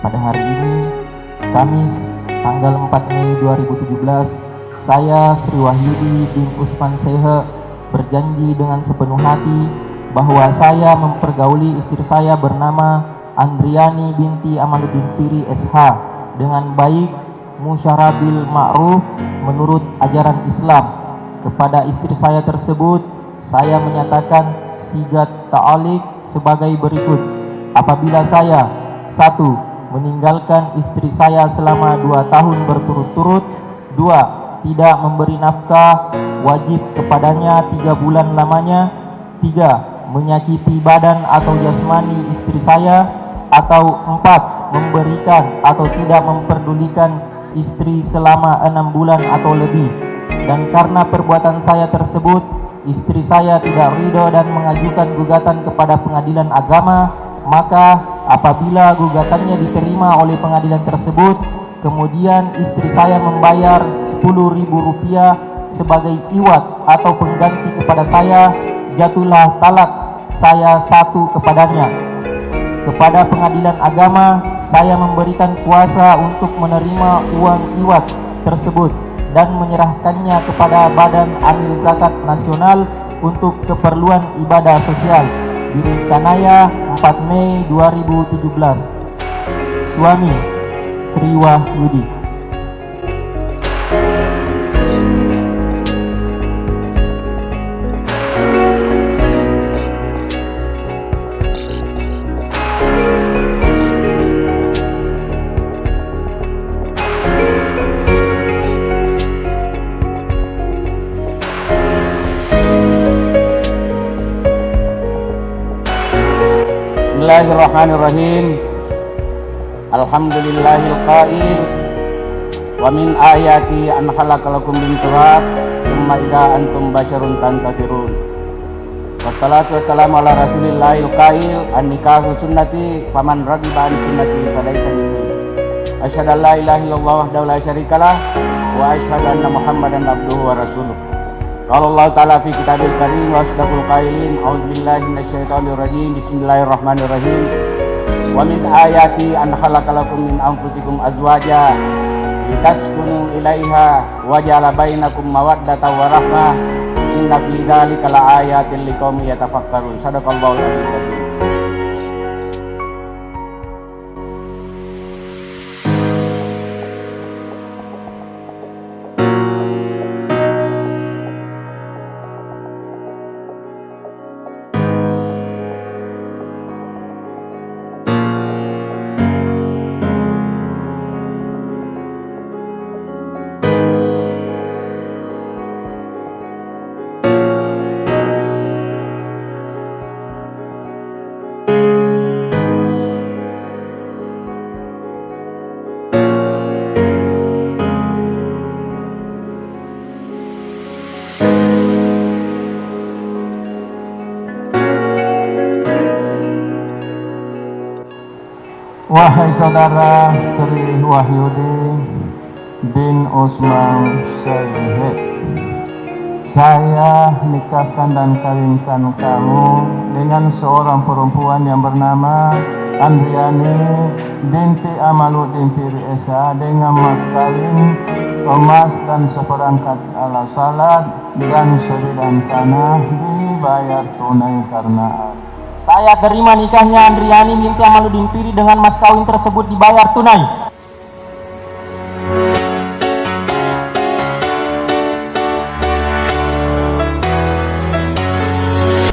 Pada hari ini, Kamis, tanggal 4 Mei 2017, saya Sri Wahyudi bin Usman Sehe berjanji dengan sepenuh hati bahwa saya mempergauli istri saya bernama Andriani binti Amaluddin Piri SH dengan baik, musyarabil ma'ruf menurut ajaran Islam. Kepada istri saya tersebut, saya menyatakan sigat ta'alik sebagai berikut. Apabila saya 1. meninggalkan istri saya selama 2 tahun berturut-turut, 2. tidak memberi nafkah wajib kepadanya 3 bulan lamanya, 3. menyakiti badan atau jasmani istri saya, atau 4. memberikan atau tidak memperdulikan istri selama 6 bulan atau lebih. Dan karena perbuatan saya tersebut, istri saya tidak ridho dan mengajukan gugatan kepada pengadilan agama, maka apabila gugatannya diterima oleh pengadilan tersebut, kemudian istri saya membayar Rp10.000 sebagai iwat atau pengganti kepada saya, jatuhlah talak saya 1 kepadanya. Kepada pengadilan agama, saya memberikan kuasa untuk menerima uang iwat tersebut dan menyerahkannya kepada Badan Amil Zakat Nasional untuk keperluan ibadah sosial. Birikanaya 4 Mei 2017. Suami Sri Wahyudi. Bismillahirrahmanirrahim. Alhamdulillahil qail wa min ayati an khalaqalakum min turab tsumma idza antum basyarun tantasirun. Wassalatu wassalamu ala rasulillahil qail an nikahu sunnati faman raghiba an sunnati falaysa minni. Asyhadu an la ilaha illallah wahdahu la syarikalah wa asyhadu anna Muhammadan abduhu wa rasuluh. Qala Allah ta'ala fi kitabil karim wa asdaqul qailin a'udzubillahi minasyaitonir rajim. Bismillahirrahmanirrahim. Wa min ayati an khalaqalakum min anfusikum azwaja litaskunu ilaiha wa ja'ala bainakum mawaddatan wa rahmah inna fi dzalika laayatin liqaumin yatafakkarun. Shadaqallahul adzim. Wahai saudara Sri Wahyudi bin Usman Sehe, saya nikahkan dan kawinkan kamu dengan seorang perempuan yang bernama Andriani binti Amaluddin Piri SH dengan mas kawin emas dan seperangkat alat salat dan sebidang tanah dibayar tunai karena Saya terima nikahnya Andriani binti Amaluddin Piri dengan mas kawin tersebut dibayar tunai.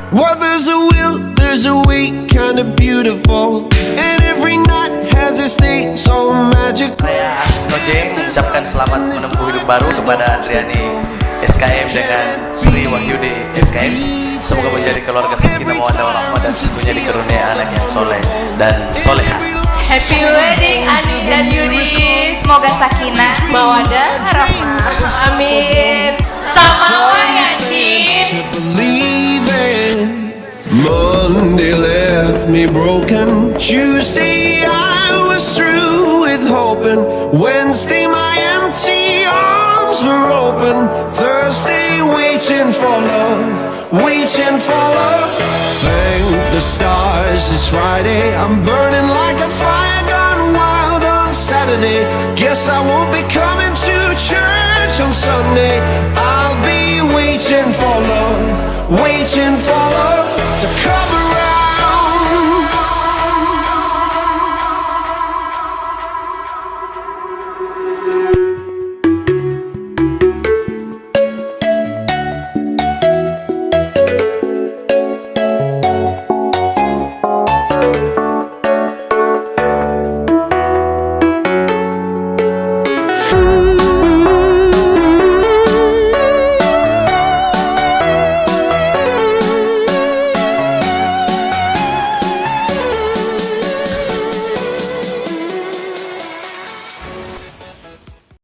Well, there's a will, there's a way, kinda beautiful, and every night has its day so magical. Saya Aziz Kojeng mengucapkan selamat menempuh hidup baru kepada Andriani SKM dengan Sri Wahyudi SKM. Semoga menjadi keluarga sakinah mawaddah warahmah dan tentunya dikaruniai anak yang soleh dan soleha. Happy wedding Andi dan Yudi. Semoga sakinah mawaddah warahmah. Amin. Sama Cin. Monday left me broken. Tuesday I was through with hoping. Wednesday my empty arms were open. Thursday waiting for love, waiting for love. Thank the stars it's Friday. I'm burning like a fire gone wild. guess I won't be coming to church on Sunday. I'll be waiting for love, waiting for